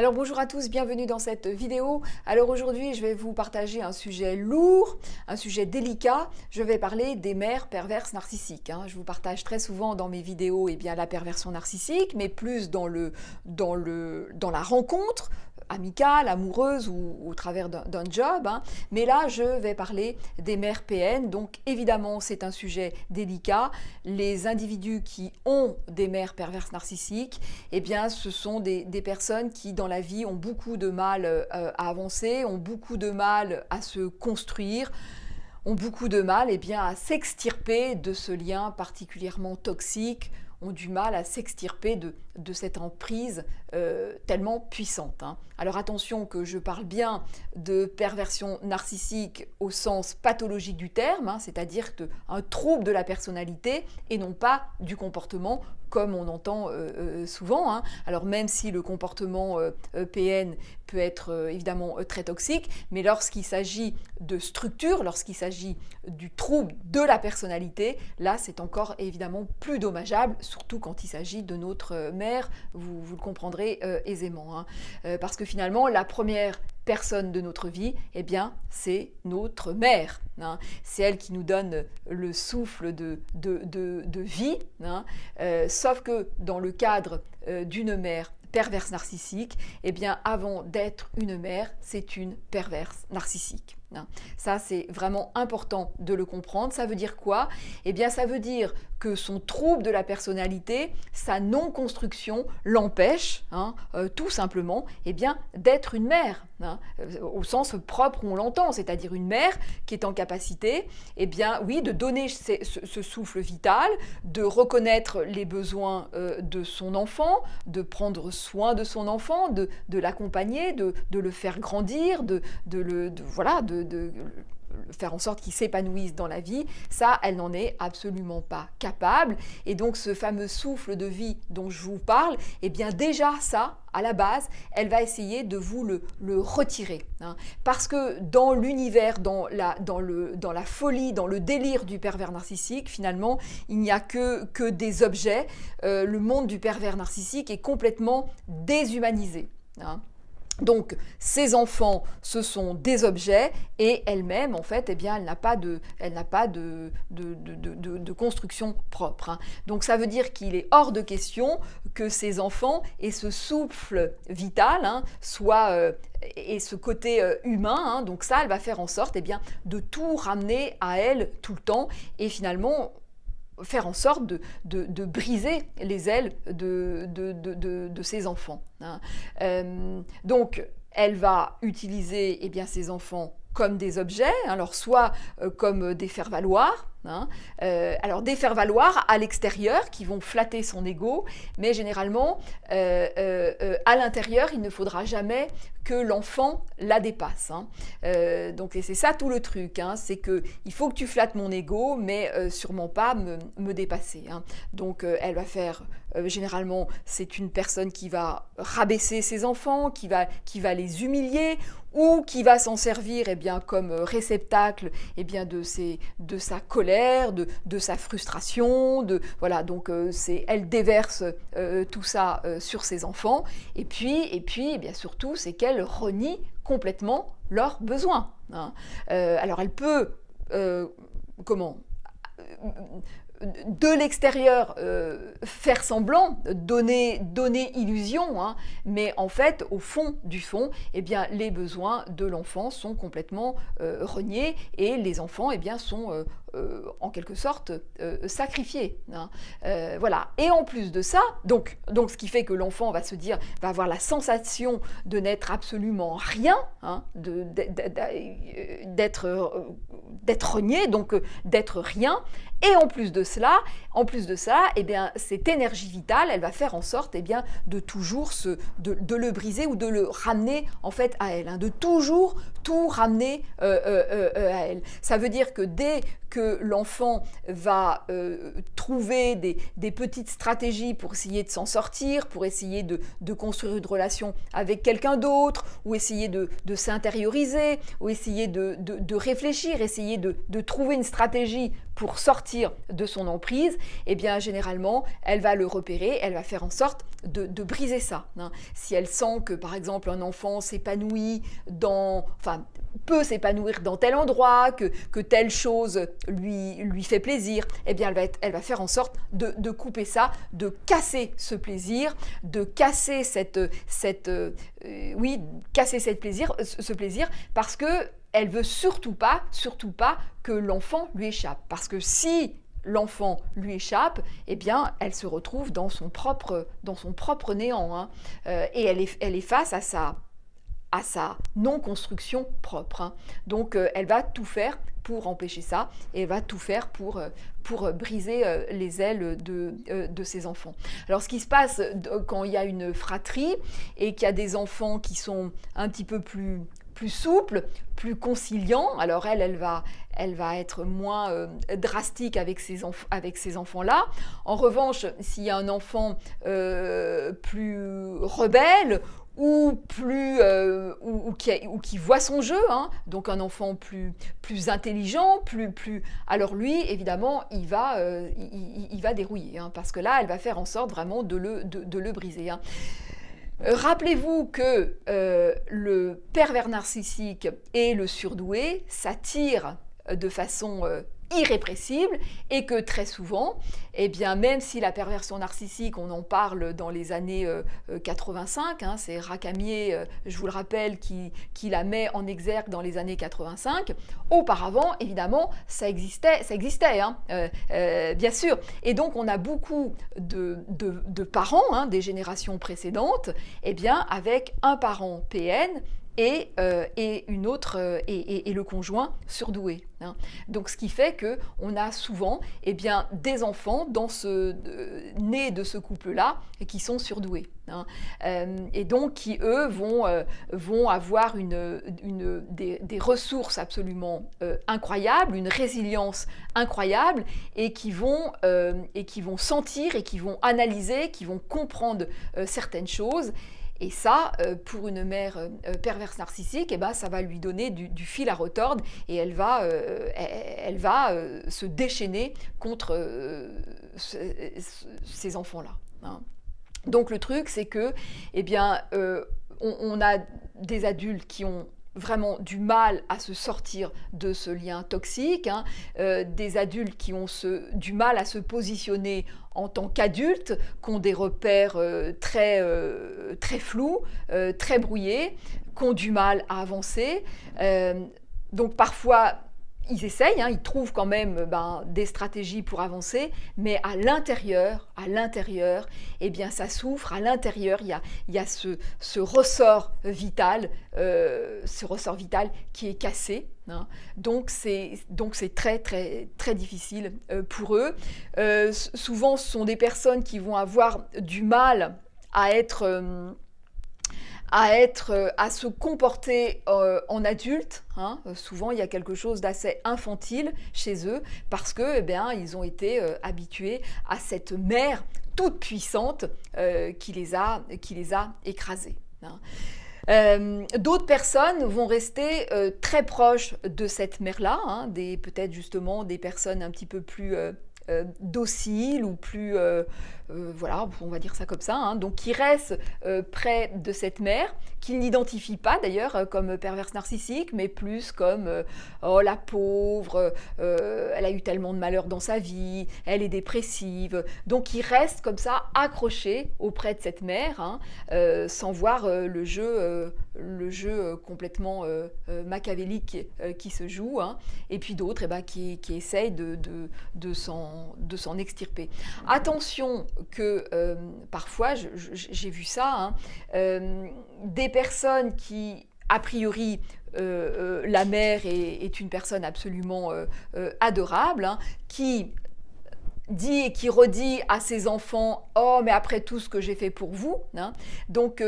Alors bonjour à tous, bienvenue dans cette vidéo. Alors aujourd'hui, je vais vous partager un sujet lourd, un sujet délicat. Je vais parler des mères perverses narcissiques. Je vous partage très souvent dans mes vidéos la perversion narcissique, mais plus dans la rencontre amicale, amoureuse ou au travers d'un job. Mais là, je vais parler des mères PN. Donc évidemment, c'est un sujet délicat. Les individus qui ont des mères perverses narcissiques, ce sont des personnes qui, dans la vie, ont beaucoup de mal à avancer, ont beaucoup de mal à se construire, ont beaucoup de mal à s'extirper de ce lien particulièrement toxique, ont du mal à s'extirper de cette emprise tellement puissante. Alors attention que je parle bien de perversion narcissique au sens pathologique du terme, c'est-à-dire un trouble de la personnalité et non pas du comportement comme on entend souvent. Alors même si le comportement PN peut être évidemment très toxique, mais lorsqu'il s'agit de structure, lorsqu'il s'agit du trouble de la personnalité, là c'est encore évidemment plus dommageable, surtout quand il s'agit de notre mère, vous le comprendrez aisément. Parce que finalement, la première personne de notre vie, c'est notre mère. C'est elle qui nous donne le souffle de vie. Sauf que dans le cadre d'une mère perverse narcissique, avant d'être une mère, c'est une perverse narcissique. Ça, c'est vraiment important de le comprendre. Ça veut dire quoi ? Ça veut dire que son trouble de la personnalité, sa non-construction l'empêche, tout simplement, d'être une mère, au sens propre où on l'entend, c'est-à-dire une mère qui est en capacité, de donner ce souffle vital, de reconnaître les besoins de son enfant, de prendre soin de son enfant, de l'accompagner, de le faire grandir, de faire en sorte qu'il s'épanouisse dans la vie. Ça, elle n'en est absolument pas capable. Et donc, ce fameux souffle de vie dont je vous parle, déjà ça, à la base, elle va essayer de vous le retirer. Parce que dans l'univers, dans la folie, dans le délire du pervers narcissique, finalement, il n'y a que des objets. Le monde du pervers narcissique est complètement déshumanisé. Donc, ces enfants, ce sont des objets et elle-même, en fait, elle n'a pas de construction propre. Donc, ça veut dire qu'il est hors de question que ces enfants aient ce souffle vital, et ce côté humain. Donc, ça, elle va faire en sorte de tout ramener à elle tout le temps et finalement faire en sorte de briser les ailes de ses enfants. Donc, elle va utiliser ses enfants comme des objets, alors soit comme des faire-valoir, alors des faire-valoir à l'extérieur qui vont flatter son ego, mais généralement à l'intérieur il ne faudra jamais que l'enfant la dépasse. Donc c'est ça tout le truc, c'est que il faut que tu flattes mon ego, mais sûrement pas me dépasser. Donc elle va faire généralement c'est une personne qui va rabaisser ses enfants, qui va les humilier ou qui va s'en servir comme réceptacle de sa colère, de sa frustration, donc elle déverse tout ça sur ses enfants et puis surtout c'est qu'elle renie complètement leurs besoins. Alors elle peut de l'extérieur faire semblant, donner illusion, mais en fait, au fond du fond, les besoins de l'enfant sont complètement reniés et les enfants sont en quelque sorte sacrifiés. Voilà. Et en plus de ça, donc ce qui fait que l'enfant va avoir la sensation de n'être absolument rien, d'être renié, donc d'être rien. Et en plus de ça, cette énergie vitale, elle va faire en sorte de toujours de le briser ou de le ramener en fait à elle, de toujours tout ramener à elle. Ça veut dire que dès que l'enfant va trouver des petites stratégies pour essayer de s'en sortir, pour essayer de construire une relation avec quelqu'un d'autre, ou essayer de s'intérioriser, ou essayer de réfléchir, essayer de trouver une stratégie pour sortir de son emprise, eh bien généralement, elle va le repérer, elle va faire en sorte de briser ça. Si elle sent que, par exemple, un enfant s'épanouit peut s'épanouir dans tel endroit, que telle chose lui fait plaisir, eh bien elle va faire en sorte de couper ça, de casser ce plaisir, de casser casser ce plaisir, parce que elle veut surtout pas que l'enfant lui échappe. Parce que si l'enfant lui échappe, eh bien, elle se retrouve dans son propre néant. Et elle est face à sa non-construction propre. Donc, elle va tout faire pour empêcher ça, et elle va tout faire pour briser les ailes de ses enfants. Alors, ce qui se passe quand il y a une fratrie et qu'il y a des enfants qui sont un petit peu plus souple, plus conciliant. Alors elle va être moins drastique avec ces enfants-là. En revanche, s'il y a un enfant plus rebelle ou qui voit son jeu, donc un enfant plus intelligent, alors lui, évidemment, il va dérouiller, parce que là, elle va faire en sorte vraiment de le briser. Rappelez-vous que le pervers narcissique et le surdoué s'attirent de façon irrépressible et que très souvent, eh bien, même si la perversion narcissique, on en parle dans les années 85, c'est Racamier, je vous le rappelle, qui la met en exergue dans les années 85, auparavant, évidemment, ça existait, bien sûr. Et donc, on a beaucoup de parents des générations précédentes, eh bien, avec un parent PN, et le conjoint surdoué. Donc ce qui fait qu'on a souvent des enfants nés de ce couple-là et qui sont surdoués. Et donc qui, eux, vont avoir des ressources absolument incroyables, une résilience incroyable, et qui vont sentir et qui vont analyser, qui vont comprendre certaines choses. Et ça, pour une mère perverse narcissique, ça va lui donner du fil à retordre, et elle va se déchaîner contre ces enfants-là. Donc le truc, c'est que, on a des adultes qui ont vraiment du mal à se sortir de ce lien toxique, des adultes qui ont du mal à se positionner en tant qu'adultes, qui ont des repères très flous, très brouillés, qui ont du mal à avancer. Donc parfois, ils essayent, ils trouvent quand même des stratégies pour avancer, mais à l'intérieur, eh bien, ça souffre. À l'intérieur, il y a ce ressort vital qui est cassé. Donc c'est très très très difficile pour eux. Souvent, ce sont des personnes qui vont avoir du mal à se comporter en adulte. Souvent, il y a quelque chose d'assez infantile chez eux parce que, ils ont été habitués à cette mère toute puissante qui les a écrasés. D'autres personnes vont rester très proches de cette mère-là, peut-être justement des personnes un petit peu plus dociles ou plus, on va dire ça comme ça, donc qui restent près de cette mère, qu'ils n'identifient pas d'ailleurs comme perverse narcissique, mais plus comme oh la pauvre, elle a eu tellement de malheur dans sa vie, elle est dépressive, donc ils restent comme ça accrochés auprès de cette mère, sans voir le jeu complètement machiavélique qui se joue, et puis d'autres qui essayent de s'en extirper. Attention que parfois, j'ai vu ça, des personnes qui, a priori, la mère est une personne absolument adorable, qui dit et qui redit à ses enfants « Oh, mais après tout ce que j'ai fait pour vous », donc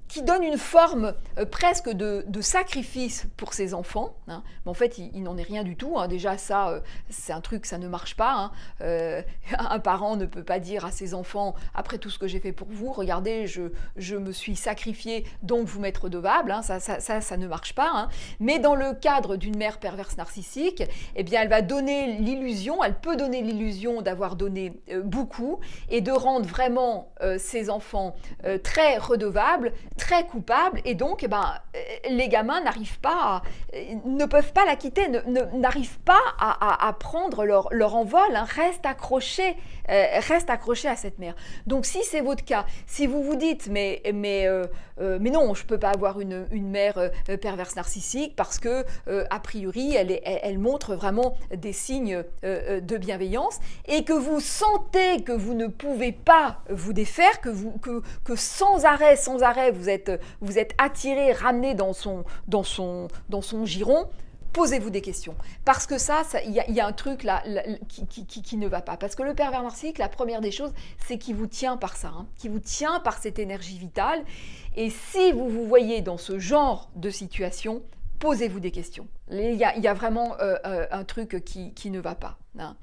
qui donne une forme presque de sacrifice pour ses enfants, hein. Mais en fait, il n'en est rien du tout, hein. Déjà, ça, c'est un truc, ça ne marche pas, hein. Un parent ne peut pas dire à ses enfants, après tout ce que j'ai fait pour vous, regardez, je me suis sacrifié, donc vous m'êtes redevable, hein. Ça ne marche pas, hein. Mais dans le cadre d'une mère perverse narcissique, eh bien, elle va donner l'illusion, elle peut donner l'illusion d'avoir donné beaucoup et de rendre vraiment ses enfants très redevables, très coupables, et donc les gamins ne peuvent pas la quitter, n'arrivent pas à prendre leur envol, hein, restent accrochés à cette mère. Donc si c'est votre cas, si vous vous dites mais non, je ne peux pas avoir une mère perverse narcissique parce que a priori elle montre vraiment des signes de bienveillance, et que vous sentez que vous ne pouvez pas vous défaire, que sans arrêt vous êtes attiré, ramené dans son giron, posez-vous des questions. Parce que il y a un truc là qui ne va pas. Parce que le pervers narcissique, la première des choses, c'est qu'il vous tient par ça, hein, qui vous tient par cette énergie vitale. Et si vous vous voyez dans ce genre de situation, posez-vous des questions. Il y a vraiment un truc qui ne va pas, hein.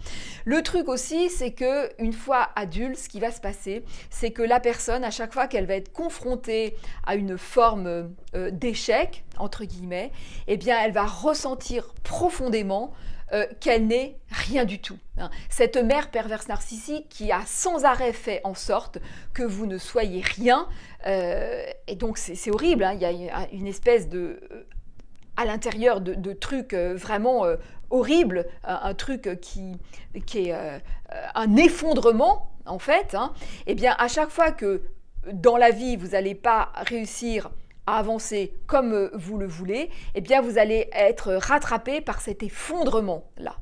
Le truc aussi, c'est qu'une fois adulte, ce qui va se passer, c'est que la personne, à chaque fois qu'elle va être confrontée à une forme d'échec, entre guillemets, eh bien, elle va ressentir profondément qu'elle n'est rien du tout, hein. Cette mère perverse narcissique qui a sans arrêt fait en sorte que vous ne soyez rien, et donc c'est horrible, hein. Il y a une espèce de... à l'intérieur de trucs vraiment horribles, un truc qui est un effondrement en fait, hein. Eh bien à chaque fois que dans la vie vous n'allez pas réussir à avancer comme vous le voulez, eh bien vous allez être rattrapé par cet effondrement-là.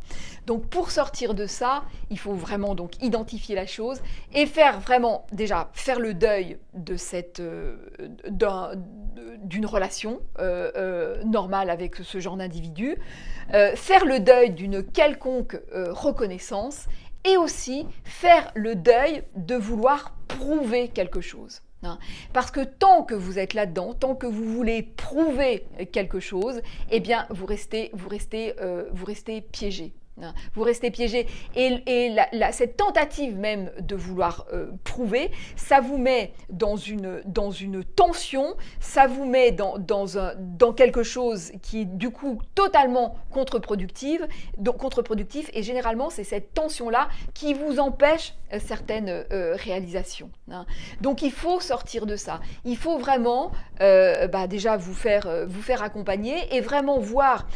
Donc pour sortir de ça, il faut vraiment donc identifier la chose et faire le deuil de d'une relation normale avec ce genre d'individu, faire le deuil d'une quelconque reconnaissance, et aussi faire le deuil de vouloir prouver quelque chose. Parce que tant que vous êtes là-dedans, tant que vous voulez prouver quelque chose, eh bien vous restez piégé. Vous restez piégé, et cette tentative même de vouloir prouver, ça vous met dans une tension, ça vous met dans quelque chose qui est du coup totalement contre-productif, et généralement c'est cette tension-là qui vous empêche certaines réalisations, hein. Donc il faut sortir de ça, il faut vraiment déjà vous faire accompagner et vraiment voir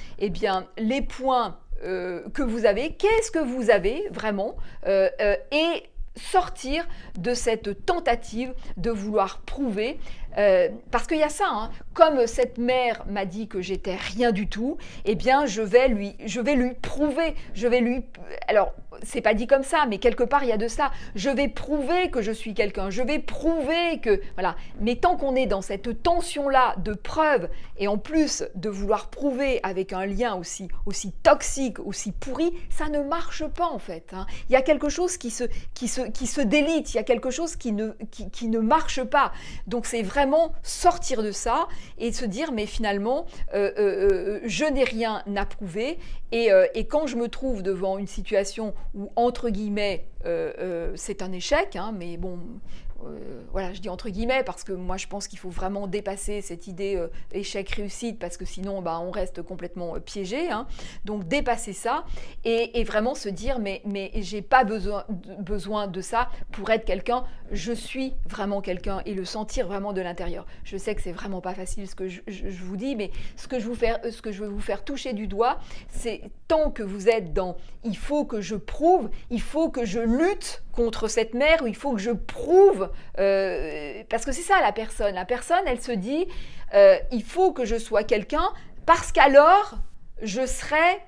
les points que vous avez, qu'est-ce que vous avez vraiment, et sortir de cette tentative de vouloir prouver, parce qu'il y a ça, hein. Comme cette mère m'a dit que j'étais rien du tout, eh bien je vais lui prouver, alors c'est pas dit comme ça, mais quelque part il y a de ça, je vais prouver que je suis quelqu'un, je vais prouver que, voilà, mais tant qu'on est dans cette tension-là de preuve, et en plus de vouloir prouver avec un lien aussi toxique, aussi pourri, ça ne marche pas en fait, hein. Il y a quelque chose qui se délite, il y a quelque chose qui ne marche pas, donc c'est vraiment sortir de ça et se dire mais finalement je n'ai rien à prouver, et quand je me trouve devant une situation où entre guillemets c'est un échec, hein, mais bon, voilà, je dis entre guillemets parce que moi je pense qu'il faut vraiment dépasser cette idée échec-réussite, parce que sinon on reste complètement piégé, hein. Donc dépasser ça et vraiment se dire mais j'ai pas besoin de ça pour être quelqu'un, je suis vraiment quelqu'un, et le sentir vraiment de l'intérieur. Je sais que c'est vraiment pas facile ce que je vous dis, mais ce que je veux vous faire toucher du doigt, c'est tant que vous êtes dans il faut que je prouve, il faut que je lutte contre cette mère, ou il faut que je prouve, parce que c'est ça la personne, elle se dit il faut que je sois quelqu'un parce qu'alors je serai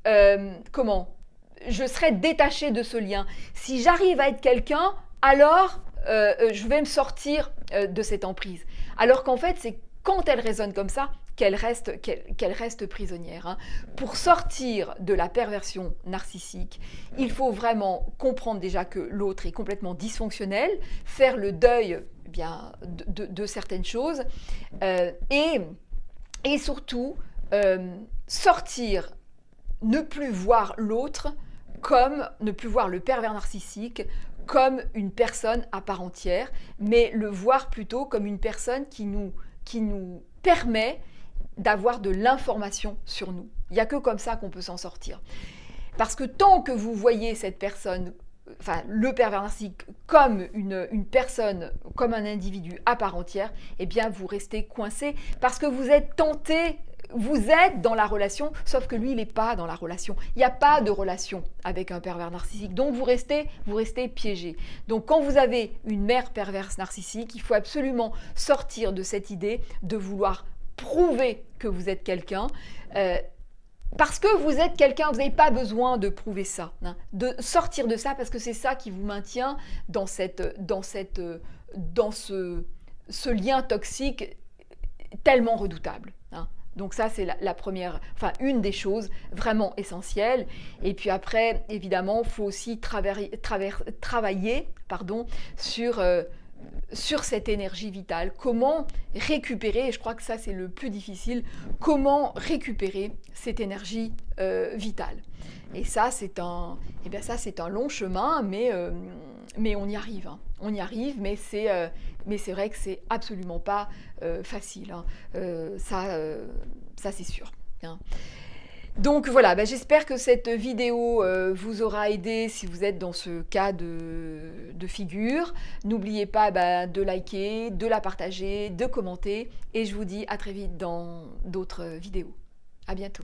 je serai détachée de ce lien. Si j'arrive à être quelqu'un, alors je vais me sortir de cette emprise. Alors qu'en fait, c'est quand elle raisonne comme ça qu'elle reste prisonnière. Hein. Pour sortir de la perversion narcissique, il faut vraiment comprendre déjà que l'autre est complètement dysfonctionnel, faire le deuil de certaines choses et surtout sortir, ne plus voir l'autre ne plus voir le pervers narcissique comme une personne à part entière, mais le voir plutôt comme une personne qui nous permet d'avoir de l'information sur nous. Il n'y a que comme ça qu'on peut s'en sortir. Parce que tant que vous voyez cette personne, enfin le pervers narcissique, comme une personne, comme un individu à part entière, eh bien vous restez coincé parce que vous êtes tenté. Vous êtes dans la relation, sauf que lui, il n'est pas dans la relation. Il n'y a pas de relation avec un pervers narcissique. Donc, vous restez piégé. Donc, quand vous avez une mère perverse narcissique, il faut absolument sortir de cette idée de vouloir prouver que vous êtes quelqu'un. Parce que vous êtes quelqu'un, vous n'avez pas besoin de prouver ça. Hein, de sortir de ça, parce que c'est ça qui vous maintient dans ce lien toxique tellement redoutable. Hein. Donc ça, c'est la première, enfin une des choses vraiment essentielles. Et puis après, évidemment, il faut aussi travailler sur cette énergie vitale. Comment récupérer, et je crois que ça c'est le plus difficile, comment récupérer cette énergie vitale. Et ça, c'est un long chemin, mais on y arrive. Hein. On y arrive, mais c'est vrai que c'est absolument pas facile. Hein. Ça c'est sûr. Hein. Donc voilà, j'espère que cette vidéo vous aura aidé si vous êtes dans ce cas de figure. N'oubliez pas de liker, de la partager, de commenter. Et je vous dis à très vite dans d'autres vidéos. À bientôt.